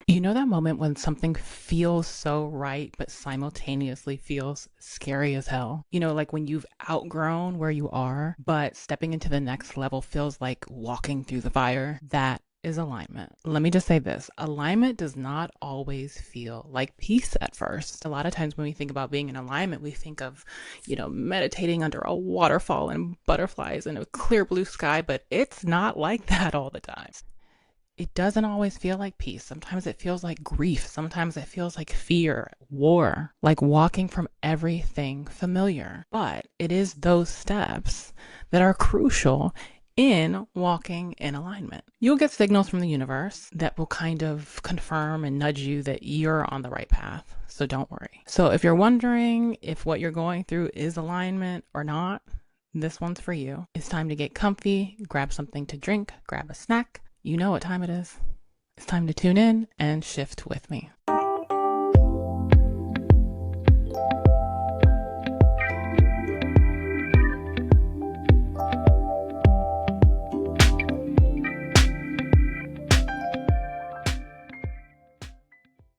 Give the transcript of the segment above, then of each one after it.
You know that moment when something feels so right, but simultaneously feels scary as hell? You know, like when you've outgrown where you are, but stepping into the next level feels like walking through the fire? That is alignment. Let me just say this: alignment does not always feel like peace at first. A lot of times when we think about being in alignment, we think of, meditating under a waterfall and butterflies and a clear blue sky, but it's not like that all the time. It doesn't always feel like peace. Sometimes it feels like grief. Sometimes it feels like fear, war, like walking from everything familiar. But it is those steps that are crucial in walking in alignment. You'll get signals from the universe that will kind of confirm and nudge you that you're on the right path. So don't worry. So if you're wondering if what you're going through is alignment or not, this one's for you. It's time to get comfy, grab something to drink, grab a snack. You know what time it is. It's time to tune in and shift with me.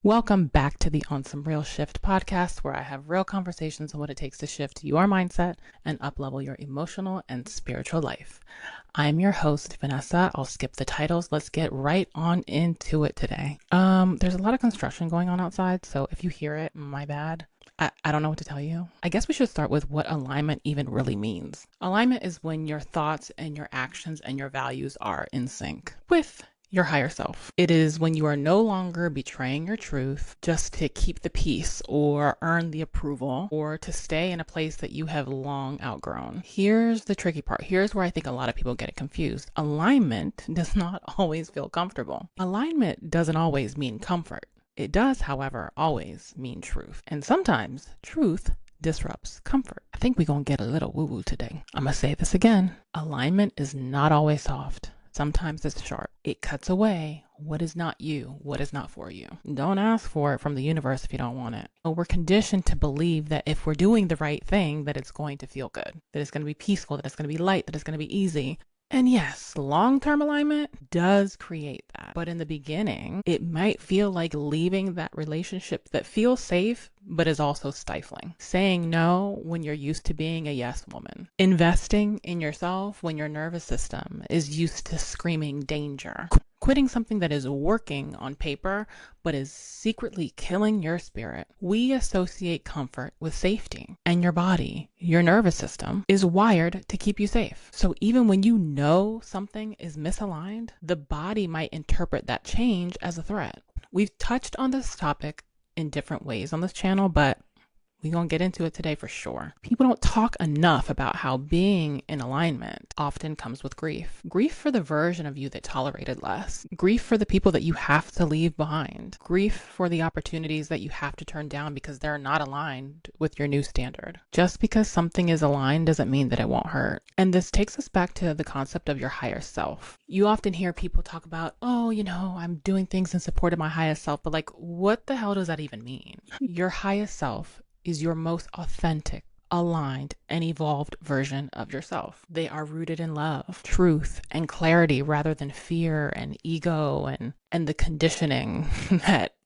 Welcome back to the On Some Real Shift podcast, where I have real conversations on what it takes to shift your mindset and uplevel your emotional and spiritual life. I'm your host, Vanessa. I'll skip the titles. Let's get right on into it today. There's a lot of construction going on outside, so if you hear it, my bad. I don't know what to tell you. I guess we should start with what alignment even really means. Alignment is when your thoughts and your actions and your values are in sync with your higher self. It is when you are no longer betraying your truth just to keep the peace or earn the approval or to stay in a place that you have long outgrown. Here's the tricky part. Here's where I think a lot of people get it confused. Alignment does not always feel comfortable. Alignment doesn't always mean comfort. It does, however, always mean truth. And sometimes truth disrupts comfort. I think we're going to get a little woo-woo today. I'm going to say this again. Alignment is not always soft. Sometimes it's sharp. It cuts away what is not you, what is not for you. Don't ask for it from the universe if you don't want it. We're conditioned to believe that if we're doing the right thing, that it's going to feel good, that it's going to be peaceful, that it's going to be light, that it's going to be easy. And yes, long-term alignment does create that. But in the beginning, it might feel like leaving that relationship that feels safe, but is also stifling. Saying no when you're used to being a yes woman. Investing in yourself when your nervous system is used to screaming danger. Quitting something that is working on paper, but is secretly killing your spirit. We associate comfort with safety, and your body, your nervous system, is wired to keep you safe. So even when you know something is misaligned, the body might interpret that change as a threat. We've touched on this topic in different ways on this channel, but we're going to get into it today for sure. People don't talk enough about how being in alignment often comes with grief. Grief for the version of you that tolerated less. Grief for the people that you have to leave behind. Grief for the opportunities that you have to turn down because they're not aligned with your new standard. Just because something is aligned doesn't mean that it won't hurt. And this takes us back to the concept of your higher self. You often hear people talk about, I'm doing things in support of my highest self, but like, what the hell does that even mean? Your highest self is your most authentic, aligned, and evolved version of yourself. They are rooted in love, truth, and clarity rather than fear and ego and the conditioning that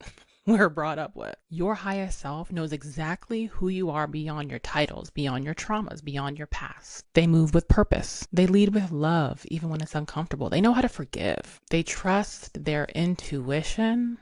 we're brought up with. Your highest self knows exactly who you are beyond your titles, beyond your traumas, beyond your past. They move with purpose. They lead with love, even when it's uncomfortable. They know how to forgive. They trust their intuition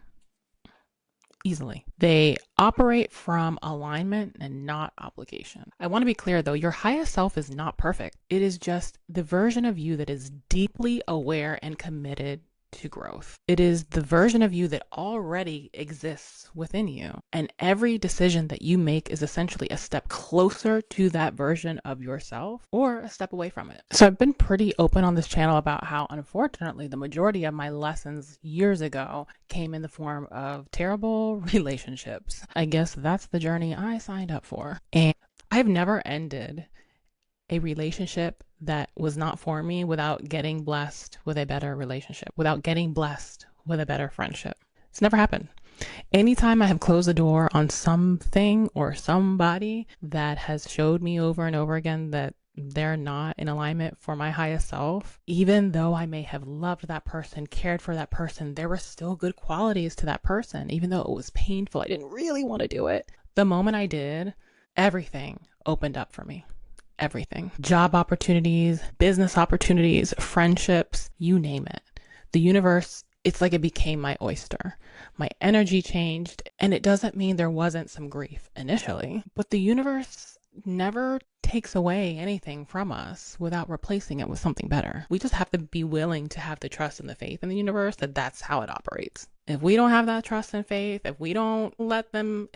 easily. They operate from alignment and not obligation. I want to be clear though, your highest self is not perfect. It is just the version of you that is deeply aware and committed to growth. It is the version of you that already exists within you. And every decision that you make is essentially a step closer to that version of yourself or a step away from it. So I've been pretty open on this channel about how, unfortunately, the majority of my lessons years ago came in the form of terrible relationships. I guess that's the journey I signed up for. And I've never ended a relationship that was not for me without getting blessed with a better relationship, without getting blessed with a better friendship. It's never happened. Anytime I have closed the door on something or somebody that has showed me over and over again that they're not in alignment for my highest self, even though I may have loved that person, cared for that person, there were still good qualities to that person, even though it was painful. I didn't really want to do it. The moment I did, everything opened up for me. Everything. Job opportunities, business opportunities, friendships, you name it. The universe, it's like it became my oyster. My energy changed, and it doesn't mean there wasn't some grief initially, but the universe never takes away anything from us without replacing it with something better. We just have to be willing to have the trust and the faith in the universe that that's how it operates. If we don't have that trust and faith, if we don't let the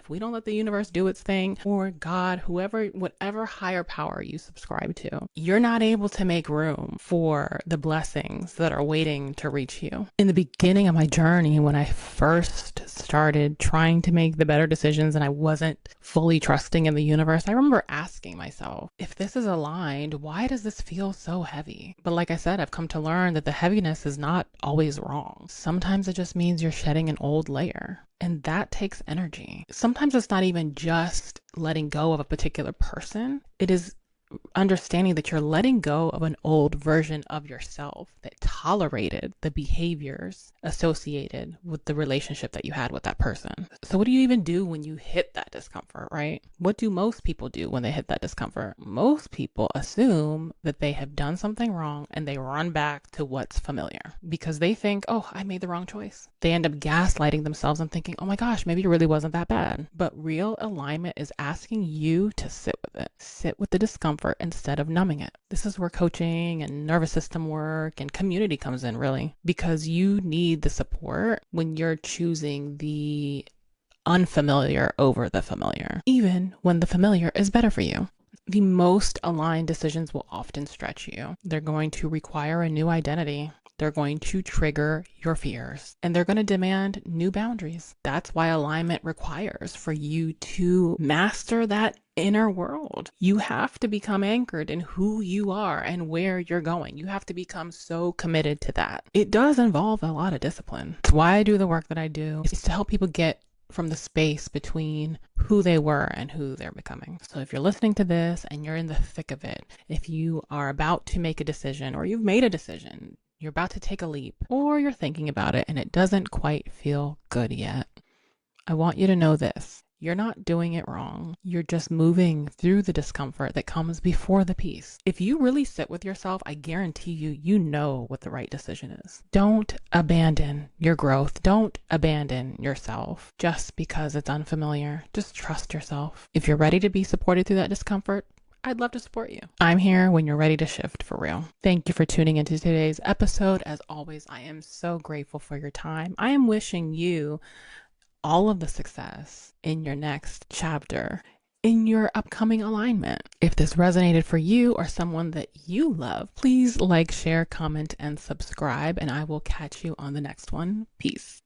universe do its thing, or God, whatever higher power you subscribe to, you're not able to make room for the blessings that are waiting to reach you. In the beginning of my journey, when I first started trying to make the better decisions and I wasn't fully trusting in the universe, I remember asking myself, if this is aligned, why does this feel so heavy? But like I said, I've come to learn that the heaviness is not always wrong. Sometimes it just means you're shedding an old layer, and that takes energy. Sometimes it's not even just letting go of a particular person. It is understanding that you're letting go of an old version of yourself that tolerated the behaviors associated with the relationship that you had with that person. So what do you even do when you hit that discomfort, right? What do most people do when they hit that discomfort? Most people assume that they have done something wrong and they run back to what's familiar because they think, oh, I made the wrong choice. They end up gaslighting themselves and thinking, oh my gosh, maybe it really wasn't that bad. But real alignment is asking you to sit with it. Sit with the discomfort instead of numbing it. This is where coaching and nervous system work and community comes in, really, because you need the support when you're choosing the unfamiliar over the familiar, even when the familiar is better for you. The most aligned decisions will often stretch you. They're going to require a new identity. They're going to trigger your fears, and they're going to demand new boundaries. That's why alignment requires for you to master that inner world. You have to become anchored in who you are and where you're going. You have to become so committed to that. It does involve a lot of discipline. It's why I do the work that I do. It's to help people get from the space between who they were and who they're becoming. So if you're listening to this and you're in the thick of it, if you are about to make a decision or you've made a decision, you're about to take a leap, or you're thinking about it and it doesn't quite feel good yet, I want you to know this. You're not doing it wrong. You're just moving through the discomfort that comes before the peace. If you really sit with yourself, I guarantee you know what the right decision is. Don't abandon your growth. Don't abandon yourself just because it's unfamiliar. Just trust yourself. If you're ready to be supported through that discomfort, I'd love to support you. I'm here when you're ready to shift for real. Thank you for tuning into today's episode. As always, I am so grateful for your time. I am wishing you all of the success in your next chapter, in your upcoming alignment. If this resonated for you or someone that you love, please like, share, comment, and subscribe, and I will catch you on the next one. Peace.